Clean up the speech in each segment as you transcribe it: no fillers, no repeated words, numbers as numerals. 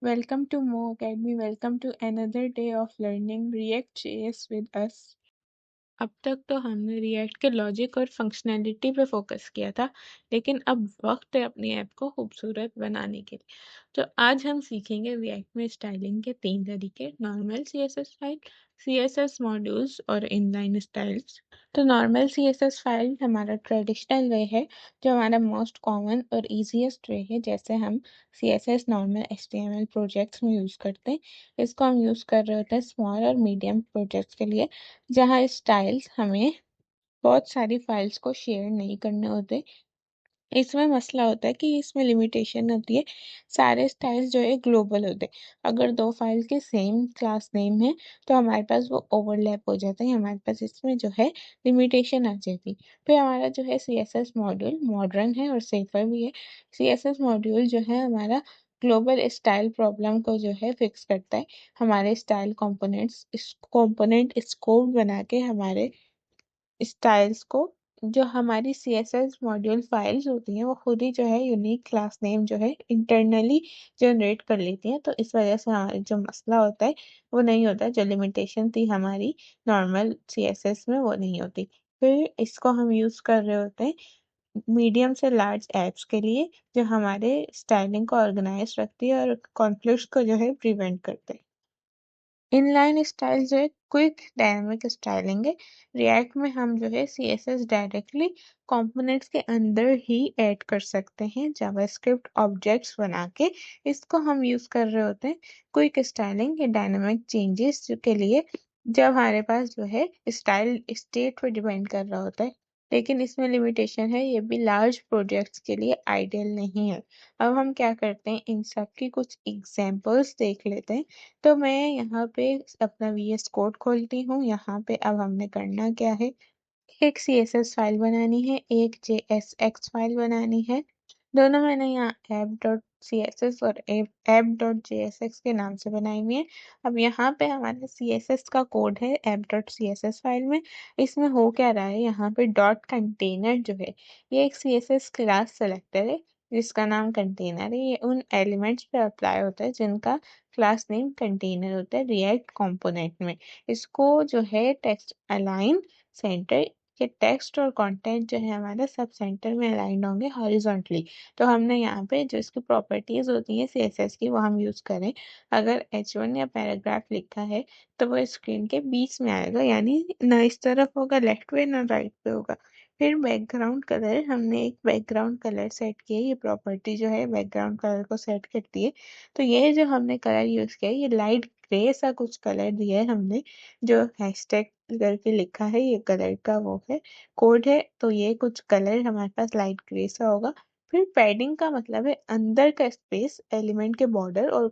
Welcome to Mo Academy. Welcome to another day of learning React.js with us. अब तक तो हमने react के लॉजिक और फंक्शनैलिटी पे फोकस किया था, लेकिन अब वक्त है अपनी ऐप को खूबसूरत बनाने के लिए। तो आज हम सीखेंगे रिएक्ट में स्टाइलिंग के 3 तरीके: normal CSS style, CSS modules और इनलाइन स्टाइल्स। तो नॉर्मल सीएसएस फाइल हमारा ट्रेडिशनल वे है, जो हमारा मोस्ट कॉमन और ईजीएस्ट वे है, जैसे हम सीएसएस नॉर्मल एचटीएमएल प्रोजेक्ट्स में यूज़ करते हैं। इसको हम यूज़ कर रहे होते हैं स्मॉल और मीडियम प्रोजेक्ट्स के लिए, जहाँ स्टाइल्स हमें बहुत सारी फाइल्स को शेयर नहीं करने होते। इसमें मसला होता है कि इसमें लिमिटेशन होती है, सारे स्टाइल्स जो है ग्लोबल होते हैं। अगर 2 फाइल के सेम क्लास नेम है, तो हमारे पास वो ओवरलैप हो जाता है, हमारे पास इसमें जो है लिमिटेशन आ जाती। फिर हमारा जो है सीएसएस मॉड्यूल मॉडर्न है और सेफर भी है। सीएसएस मॉड्यूल जो है हमारा ग्लोबल स्टाइल प्रॉब्लम को जो है फिक्स करता है। हमारे स्टाइल कंपोनेंट स्कोप बना के हमारे स्टाइल्स को, जो हमारी सीएसएस मॉड्यूल फाइल्स होती हैं, वो खुद ही जो है यूनिक क्लास नेम जो है इंटरनली जनरेट कर लेती हैं। तो इस वजह से हमारा जो मसला होता है वो नहीं होता, जो लिमिटेशन थी हमारी नॉर्मल सीएसएस में वो नहीं होती। फिर इसको हम यूज़ कर रहे होते हैं मीडियम से लार्ज ऐप्स के लिए, जो हमारे स्टाइलिंग को ऑर्गेनाइज रखती है और कॉन्फ्लिक्ट्स को जो है प्रिवेंट करते हैं। इनलाइन स्टाइल जो है क्विक डायनामिक स्टाइलिंग है। रिएक्ट में हम जो है सीएसएस डायरेक्टली कंपोनेंट्स के अंदर ही ऐड कर सकते हैं जावास्क्रिप्ट ऑब्जेक्ट्स बना के। इसको हम यूज कर रहे होते हैं क्विक स्टाइलिंग या डायनामिक चेंजेस के लिए, जब हमारे पास जो है स्टाइल स्टेट पे डिपेंड कर रहा होता है। लेकिन इसमें लिमिटेशन है, ये भी लार्ज प्रोजेक्ट्स के लिए आइडियल नहीं है। अब हम क्या करते हैं, इन सब की कुछ एग्जांपल्स देख लेते हैं। तो मैं यहाँ पे अपना वीएस कोड खोलती हूँ। यहाँ पे अब हमने करना क्या है, एक सीएसएस फाइल बनानी है, एक जेएसएक्स फाइल बनानी है। दोनों मैंने यहाँ app.css और app.jsx के नाम से बनाई हुई है। अब यहाँ पे हमारा सीएसएस का कोड है app.css फाइल में। इसमें हो क्या रहा है, यहाँ पे डॉट कंटेनर जो है, ये एक सीएसएस क्लास सेलेक्टर है जिसका नाम कंटेनर है। ये उन एलिमेंट्स पे अप्लाई होता है जिनका क्लास नेम कंटेनर होता है रिएक्ट कंपोनेंट में। इसको जो है टेक्स्ट अलाइन सेंटर, ये टेक्स्ट और कंटेंट जो है हमारा सब सेंटर में अलाइंड होंगे हॉरिजॉन्टली। तो हमने यहाँ पे जो इसकी प्रॉपर्टीज होती है सीएसएस की, वो हम यूज करें। अगर H1 या पैराग्राफ लिखा है तो वो स्क्रीन के बीच में आएगा, यानी ना इस तरफ होगा लेफ्ट पे ना राइट पे होगा। फिर बैकग्राउंड कलर, हमने एक बैकग्राउंड कलर सेट किया। ये प्रॉपर्टी जो है बैकग्राउंड कलर को सेट करती है। तो ये जो हमने कलर यूज किया है, ये लाइट ग्रे सा कुछ कलर दिया है हमने, जो हैशटैग करके लिखा है, ये कलर का वो है कोड है। तो ये कुछ कलर हमारे पास लाइट ग्रे सा होगा। फिर पैडिंग का मतलब है अंदर का स्पेस, एलिमेंट के बॉर्डर और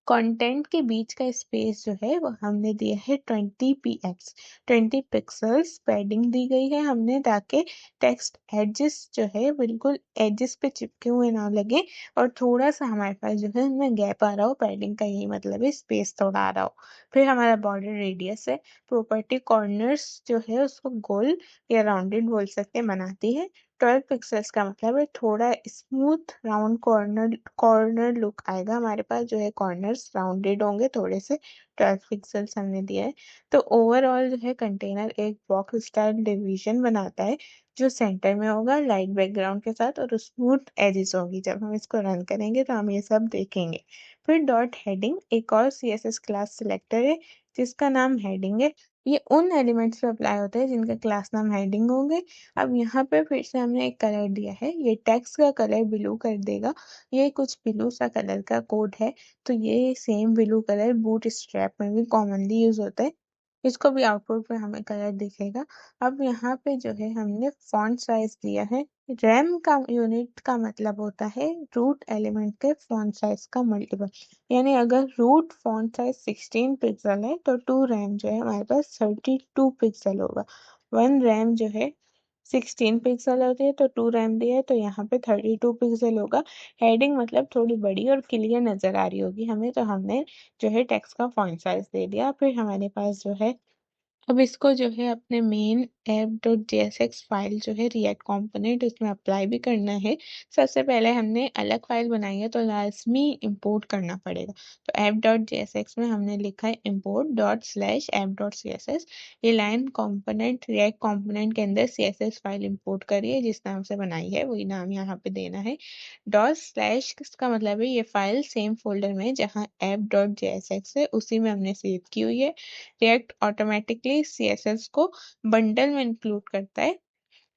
कंटेंट के बीच का स्पेस जो है वो हमने दिया है 20 px, 20 पिक्सल्स पैडिंग दी गई है हमने, ताकि टेक्स्ट एजेस जो है बिल्कुल एजेस पे चिपके हुए ना लगे और थोड़ा सा हमारे पास जो है उनमें गैप आ रहा हो। पैडिंग का यही मतलब है, स्पेस थोड़ा आ रहा हो। फिर हमारा बॉर्डर रेडियस है। प्रॉपर्टी कॉर्नर्स जो है उसको गोल या राउंडेड बोल सकते हैं, बनाती है। 12 पिक्सल्स का मतलब है थोड़ा smooth round corner corner look आएगा हमारे पास, जो है कॉर्नर्स राउंडेड होंगे थोड़े से। 12 पिक्सल्स हमने दिया है। तो ओवरऑल जो है कंटेनर एक बॉक्स स्टाइल डिवीजन बनाता है, जो सेंटर में होगा लाइट बैकग्राउंड के साथ और स्मूथ एजेस होगी। जब हम इसको रन करेंगे तो हम ये सब देखेंगे। फिर डॉट हेडिंग एक और सीएसएस क्लास सिलेक्टर है जिसका नाम हेडिंग है। ये उन एलिमेंट्स पे अप्लाई होता है जिनका क्लास नाम हेडिंग होंगे। अब यहाँ पे फिर से हमने एक कलर दिया है, ये टेक्स्ट का कलर ब्लू कर देगा। ये कुछ ब्लू सा कलर का कोड है। तो ये same blue colour boot strap में भी कॉमनली यूज होता है। इसको भी आउटपुट पे हमें कलर दिखेगा। अब यहाँ पे जो है हमने फॉन्ट साइज दिया है। रैम का यूनिट का मतलब होता है रूट एलिमेंट के फॉन्ट साइज का मल्टीपल। यानी अगर रूट फॉन्ट साइज 16 पिक्सल है तो 2 रैम जो है हमारे पास 32 पिक्सल होगा। 1 रैम जो है 16 पिक्सल होती है, तो 2 रैम दिया है तो यहाँ पे 32 पिक्सल होगा। हेडिंग मतलब थोड़ी बड़ी और क्लियर नजर आ रही होगी हमें, तो हमने जो है टेक्स्ट का फॉन्ट साइज दे दिया। फिर हमारे पास जो है, अब इसको जो है अपने मेन app.jsx फाइल जो है रिएक्ट कंपोनेंट उसमें अप्लाई भी करना है। सबसे पहले हमने अलग फाइल बनाई है तो लाजमी इंपोर्ट करना पड़ेगा। तो app.jsx में हमने लिखा है import डॉट स्लैश app.css। ये लाइन कंपोनेंट रिएक्ट कंपोनेंट के अंदर css फाइल इंपोर्ट करिए, जिस नाम से बनाई है वही नाम यहाँ पे देना है। डॉट स्लैश इसका मतलब है ये फाइल सेम फोल्डर में जहाँ app.jsx है उसी में हमने सेव की हुई है। रिएक्ट ऑटोमेटिकली सीएसएस को बंडल में इंक्लूड करता है,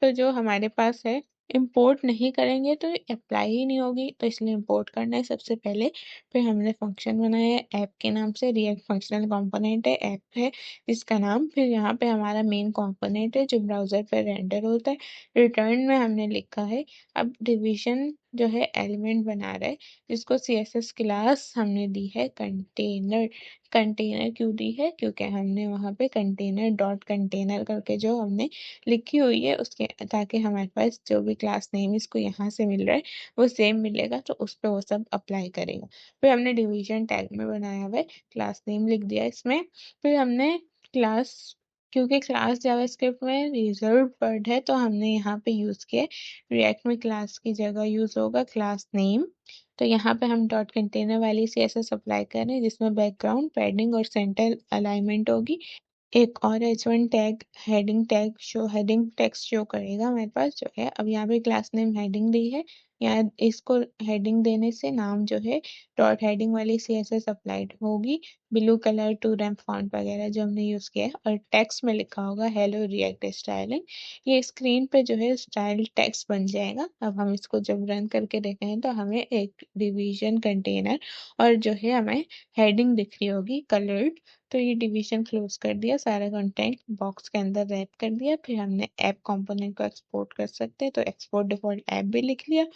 तो जो हमारे पास है इंपोर्ट नहीं करेंगे तो अप्लाई ही नहीं होगी, तो इसलिए इंपोर्ट करना है सबसे पहले। फिर हमने फंक्शन बनाया है ऐप के नाम से, रिएक्ट फंक्शनल कंपोनेंट है, ऐप है इसका नाम। फिर यहाँ पे हमारा मेन कंपोनेंट है जो ब्राउजर पर रेंडर होता है। रिटर्न में हमने लिखा है, अब डिवीजन जो है एलिमेंट बना रहा है जिसको सीएसएस क्लास हमने दी है कंटेनर। कंटेनर क्यों दी है, क्योंकि हमने वहाँ पे कंटेनर डॉट कंटेनर करके जो हमने लिखी हुई है उसके, ताकि हमारे पास जो भी क्लास नेम इसको यहाँ से मिल रहा है वो सेम मिलेगा, तो उस पर वो सब अप्लाई करेगा। फिर हमने डिवीजन टैग में बनाया हुआ है, क्लास नेम लिख दिया इसमें। फिर हमने क्लास, क्योंकि क्लास जावास्क्रिप्ट में रिजर्व वर्ड है तो हमने यहाँ पे यूज किया। रिएक्ट में क्लास की जगह यूज होगा क्लास नेम। तो यहाँ पे हम डॉट कंटेनर वाली सीएसएस अप्लाई कर रहे हैं जिसमें बैकग्राउंड पैडिंग और सेंटर अलाइनमेंट होगी। एक और H1 tag heading tag show, heading text show करेगा हमारे पास जो है। अब यहाँ पे क्लास नेम हेडिंग दी है, यहाँ इसको हेडिंग देने से नाम जो है डॉट हेडिंग वाली सीएसएस अप्लाइड होगी। Blue colour to ramp font वगैरह जो हमने यूज किया है, और टेक्स्ट में लिखा होगा हेलो रिएक्ट स्टाइलिंग। ये स्क्रीन पे जो है स्टाइल टेक्स्ट बन जाएगा। अब हम इसको जब रन करके देखें तो हमें एक डिवीजन कंटेनर और जो है हमें हेडिंग दिख रही होगी कलर्ड। तो ये डिवीजन क्लोज कर दिया, सारा कंटेंट बॉक्स के अंदर रैप कर दिया। फिर हमने ऐप कंपोनेंट को एक्सपोर्ट कर सकते हैं, तो एक्सपोर्ट डिफॉल्ट ऐप भी लिख लिया।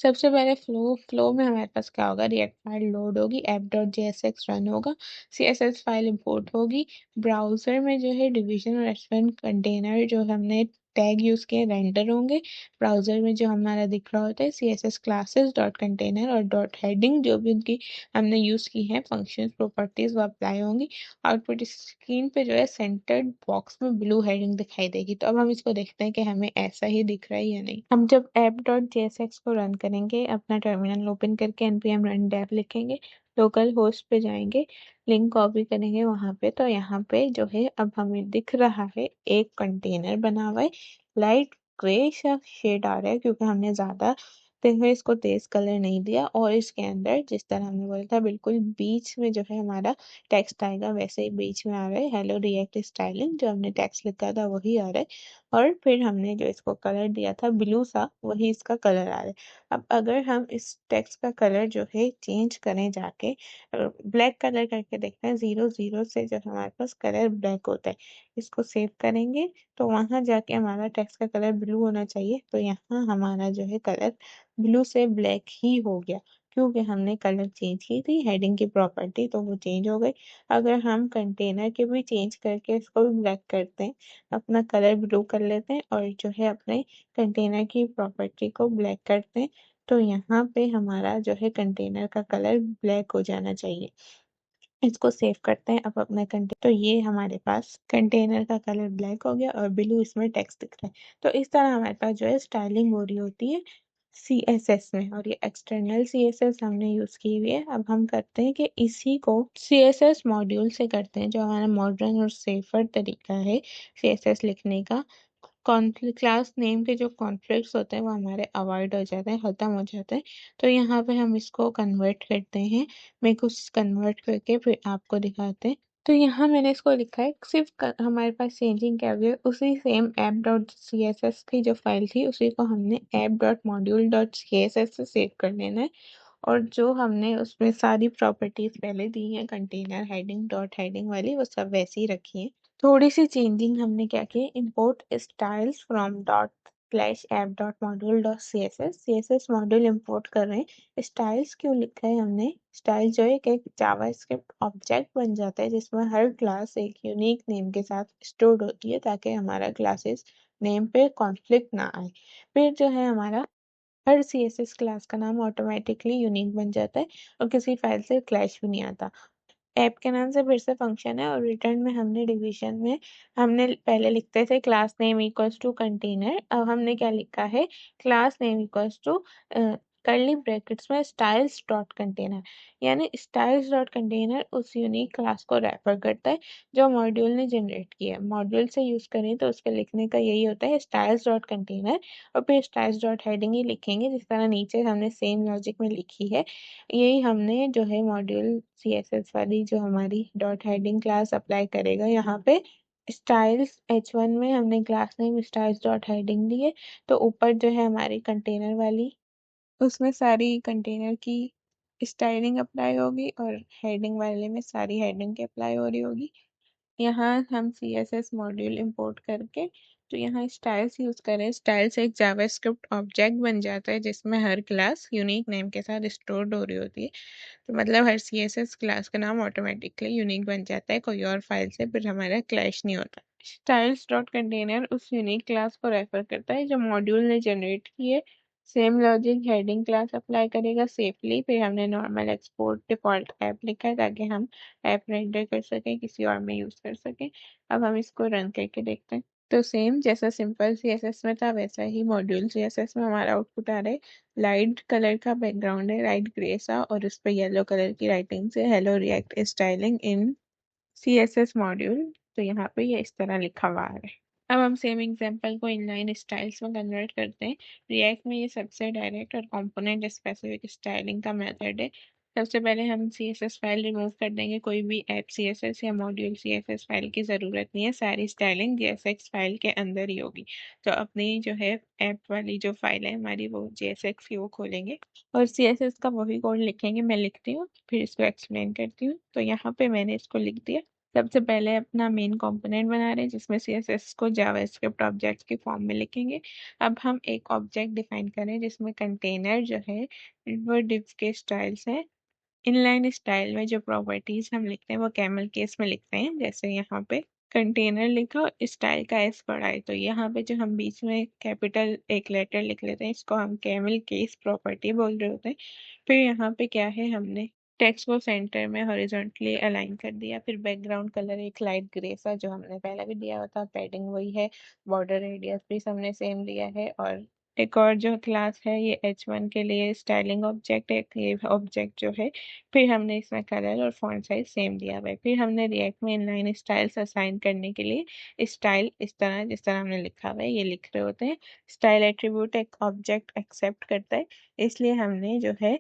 सबसे पहले फ्लो में हमारे पास क्या होगा, रिएक्ट फाइल लोड होगी, app.jsx रन होगा, सीएसएस फाइल इंपोर्ट होगी। ब्राउजर में जो है डिवीजन और एच1 कंटेनर जो हमने टैग यूज किए रेंडर होंगे। ब्राउजर में जो हमारा दिख रहा होता है सीएसएस क्लासेस डॉट कंटेनर और डॉट हेडिंग जो भी उनकी हमने यूज की है फंक्शंस प्रॉपर्टीज वो अप्लाई होंगी। आउटपुट स्क्रीन पे जो है सेंटर्ड बॉक्स में ब्लू हेडिंग दिखाई देगी। तो अब हम इसको देखते हैं कि हमें ऐसा ही दिख रहा है या नहीं। हम जब app.jsx को रन करेंगे, अपना टर्मिनल ओपन करके npm run dev लिखेंगे, लोकल होस्ट पे जाएंगे, लिंक कॉपी करेंगे वहां पे, तो यहाँ पे जो है अब हमें दिख रहा है एक कंटेनर बना हुआ है। लाइट ग्रे सा शेड आ रहा है क्योंकि हमने ज्यादा देखो इसको तेज कलर नहीं दिया, और इसके अंदर जिस तरह हमने बोला था बिल्कुल बीच में जो है हमारा टेक्स्ट आएगा वैसे ही बीच में आ रहा है हेलो रिएक्ट स्टाइलिंग, जो हमने टेक्स्ट लिखा था वही आ रहा है। और फिर हमने जो इसको कलर दिया था ब्लू सा वही इसका कलर आ रहा है। अब अगर हम इस टेक्स्ट का कलर जो है चेंज करें जाके ब्लैक कलर करके देखते हैं, 0 0 से जो हमारे पास कलर ब्लैक होता है, इसको सेव करेंगे तो वहां जाके हमारा टेक्स्ट का कलर ब्लू होना चाहिए। तो यहाँ हमारा जो है कलर ब्लू से ब्लैक ही हो गया क्योंकि हमने कलर चेंज की थी हेडिंग की प्रॉपर्टी, तो वो चेंज हो गई। अगर हम कंटेनर के भी चेंज करके इसको भी ब्लैक करते हैं, अपना कलर ब्लू कर लेते हैं और जो है अपने कंटेनर की प्रॉपर्टी को ब्लैक करते हैं, तो यहाँ पे हमारा जो है कंटेनर का कलर ब्लैक हो जाना चाहिए। इसको सेव करते हैं अब अपना कंटेनर, तो ये हमारे पास कंटेनर का कलर ब्लैक हो गया और ब्लू इसमें टेक्स्ट दिख रहा है। तो इस तरह हमारे पास जो है स्टाइलिंग हो रही होती है सीएसएस में, और ये एक्सटर्नल सीएसएस हमने यूज की हुई है। अब हम करते हैं कि इसी को सीएसएस मॉड्यूल से करते हैं, जो हमारा मॉडर्न और सेफर तरीका है सीएसएस लिखने का। क्लास नेम के जो कॉन्फ्लिक्ट्स होते हैं वो हमारे अवॉइड हो जाते हैं, खत्म हो जाते हैं। तो यहाँ पे हम इसको कन्वर्ट करते हैं। मैं कुछ कन्वर्ट करके फिर आपको दिखाते हैं। तो यहाँ मैंने इसको लिखा है, सिर्फ हमारे पास चेंजिंग क्या हुई है, उसी same app dot C S S की जो फाइल थी उसी को हमने app dot module dot C S S से सेव कर लेना है। और जो हमने उसमें सारी प्रॉपर्टीज पहले दी हैं कंटेनर हेडिंग डॉट हेडिंग वाली वो सब वैसी ही रखी है। थोड़ी सी चेंजिंग हमने क्या की, import styles from dot slash app dot module dot C S S module import कर रहे हैं। स्टाइल्स क्यों लिखा है हमने, स्टाइल जो है कि एक जावास्क्रिप्ट ऑब्जेक्ट बन जाता है जिसमें हर क्लास एक यूनिक नेम के साथ स्टोर्ड होती है ताकि हमारा क्लासेस नेम पे कॉन्फ्लिक्ट ना आए। फिर जो है हमारा हर सीएसएस क्लास का नाम ऑटोमेटिकली यूनिक बन जाता है और किसी फाइल से क्लैश भी नहीं आता। ऐप के नाम से फिर से फंक्शन है और रिटर्न में हमने डिवीजन में हमने पहले लिखते थे class name equals to container. अब हमने क्या लिखा है, class name equals to curly brackets में स्टाइल्स डॉट कंटेनर, यानी स्टाइल्स डॉट कंटेनर उस यूनिक क्लास को रेफर करता है जो मॉड्यूल ने जनरेट किया है। मॉड्यूल से यूज करें तो उसके लिखने का यही होता है स्टाइल्स डॉट कंटेनर, और फिर स्टाइल्स डॉट हेडिंग ही लिखेंगे जिस तरह नीचे हमने सेम लॉजिक में लिखी है। यही हमने जो है मॉड्यूल CSS वाली जो हमारी डॉट हेडिंग क्लास अप्लाई करेगा यहाँ पे। स्टाइल्स H1 में हमने class name styles dot heading दी है, तो ऊपर जो है हमारी कंटेनर वाली उसमें सारी कंटेनर की स्टाइलिंग अप्लाई होगी और हेडिंग वाले में सारी हेडिंग की अप्लाई हो रही होगी। यहाँ हम CSS मॉड्यूल इंपोर्ट करके तो यहाँ स्टाइल्स यूज करें, स्टाइल्स एक जावास्क्रिप्ट ऑब्जेक्ट बन जाता है जिसमें हर क्लास यूनिक नेम के साथ स्टोर्ड हो रही होती है। तो मतलब हर CSS क्लास का नाम ऑटोमेटिकली यूनिक बन जाता है, कोई और फाइल से फिर हमारा क्लैश नहीं होता। स्टाइल्स डॉट कंटेनर उस यूनिक क्लास को रेफर करता है जो मॉड्यूल ने जनरेट की है। Same logic heading class apply करेगा सेफली। फिर हमने नॉर्मल एक्सपोर्ट डिफॉल्ट ऐप लिखा है ताकि हम ऐप रेंडर कर सकें, किसी और में यूज कर सकें। अब हम इसको रन करके देखते हैं। तो सेम जैसा सिंपल CSS में था वैसा ही मॉड्यूल CSS में हमारा आउटपुट आ रहा है। लाइट कलर का बैकग्राउंड है, लाइट ग्रे सा, और उस पर येलो कलर की राइटिंग से हेलो रिएक्ट स्टाइलिंग इन CSS मॉड्यूल। तो यहाँ पे ये इस तरह लिखा हुआ है। अब हम सेम एग्जांपल को इनलाइन स्टाइल्स में कन्वर्ट करते हैं। रिएक्ट में ये सबसे डायरेक्ट और कंपोनेंट स्पेसिफिक स्टाइलिंग का मेथड है। सबसे पहले हम CSS फाइल रिमूव कर देंगे। कोई भी ऐप CSS या मॉड्यूल CSS फाइल की ज़रूरत नहीं है, सारी स्टाइलिंग JSX फाइल के अंदर ही होगी। तो अपनी जो है ऐप वाली जो फाइल है हमारी वो JSX की वो खोलेंगे और CSS का वही कोड लिखेंगे। मैं लिखती हूँ फिर इसको एक्सप्लेन करती हूँ। तो यहाँ पे मैंने इसको लिख दिया। सबसे पहले अपना मेन कंपोनेंट बना रहे हैं जिसमें CSS को जावास्क्रिप्ट ऑब्जेक्ट की फॉर्म में लिखेंगे। अब हम एक ऑब्जेक्ट डिफाइन करें जिसमें कंटेनर जो है वो डिव के स्टाइल्स है। इनलाइन स्टाइल में जो प्रॉपर्टीज हम लिखते हैं वो कैमल केस में लिखते हैं। जैसे यहाँ पे कंटेनर लिखा और स्टाइल का S पड़ा है, तो यहाँ पे जो हम बीच में कैपिटल एक लेटर लिख लेते हैं इसको हम कैमल केस प्रॉपर्टी बोल रहे होते हैं। फिर यहाँ पे क्या है, हमने टेक्स्ट को सेंटर में हॉरिजॉन्टली अलाइन कर दिया। फिर बैकग्राउंड कलर एक लाइट ग्रे सा जो हमने पहले भी दिया हुआ था, पैडिंग वही है, बॉर्डर रेडियस भी हमने सेम दिया है। और एक और जो क्लास है ये H1 के लिए स्टाइलिंग ऑब्जेक्ट है, ये ऑब्जेक्ट जो है। फिर हमने इसमें कलर और फॉन्ट साइज सेम दिया हुआ है। फिर हमने रिएक्ट में इनलाइन स्टाइल्स असाइन करने के लिए स्टाइल इस तरह जिस तरह हमने लिखा हुआ है ये लिख रहे होते हैं। स्टाइल एट्रीब्यूट एक ऑब्जेक्ट एक्सेप्ट करता है, इसलिए हमने जो है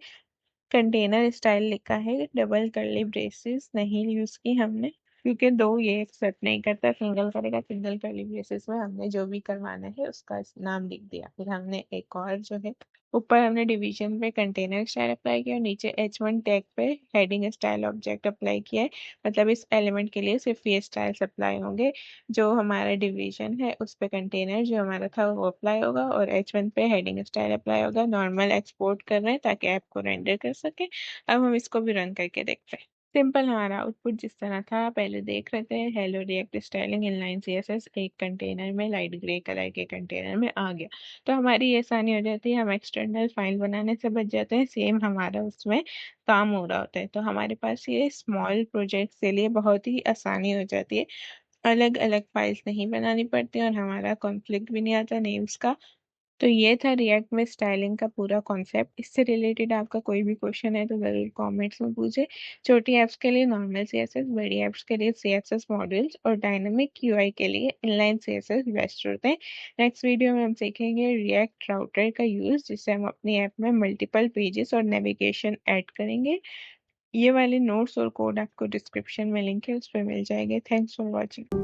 कंटेनर स्टाइल लिखा है, डबल कर्ली ब्रेसेस नहीं यूज की हमने क्योंकि दो ये एक्सेप्ट नहीं करता, सिंगल करेगा। सिंगल कर्ली ब्रेसेस में हमने जो भी करवाना है उसका नाम लिख दिया। फिर हमने एक और जो है ऊपर हमने डिवीजन पे कंटेनर स्टाइल अप्लाई किया और नीचे H1 टैग पे हेडिंग स्टाइल ऑब्जेक्ट अप्लाई किया है। मतलब इस एलिमेंट के लिए सिर्फ ये स्टाइल्स अप्लाई होंगे। जो हमारा डिवीजन है उस पे कंटेनर जो हमारा था वो अप्लाई होगा और H1 पे हेडिंग स्टाइल अप्लाई होगा। नॉर्मल एक्सपोर्ट कर रहे हैं ताकि ऐप को रेंडर कर सके। अब हम इसको भी रन करके देखते हैं। सिंपल हमारा आउटपुट जिस तरह था पहले देख रहे थे, hello react styling inline CSS एक कंटेनर में लाइट ग्रे कलर के कंटेनर में आ गया। तो हमारी ये आसानी हो जाती है, हम एक्सटर्नल फाइल बनाने से बच जाते हैं, सेम हमारा उसमें काम हो रहा होता है। तो हमारे पास ये स्मॉल प्रोजेक्ट के लिए बहुत ही आसानी हो जाती है, अलग अलग फाइल्स नहीं बनानी पड़ती और हमारा कॉन्फ्लिक्ट भी नहीं आता नेम्स का। तो ये था रिएक्ट में स्टाइलिंग का पूरा कॉन्सेप्ट। इससे रिलेटेड आपका कोई भी क्वेश्चन है तो ज़रूर कमेंट्स में पूछे। छोटी ऐप्स के लिए नॉर्मल CSS, बड़ी ऐप्स के लिए CSS मॉड्यूल्स और डायनामिक UI के लिए इनलाइन CSS बेस्ट होते हैं। नेक्स्ट वीडियो में हम सीखेंगे रिएक्ट राउटर का यूज़ जिससे हम अपनी ऐप में मल्टीपल पेजेस और नेविगेशन ऐड करेंगे। ये वाले नोट्स और कोड आपको डिस्क्रिप्शन में लिंक है उस पर मिल जाएंगे। Thanks for watching.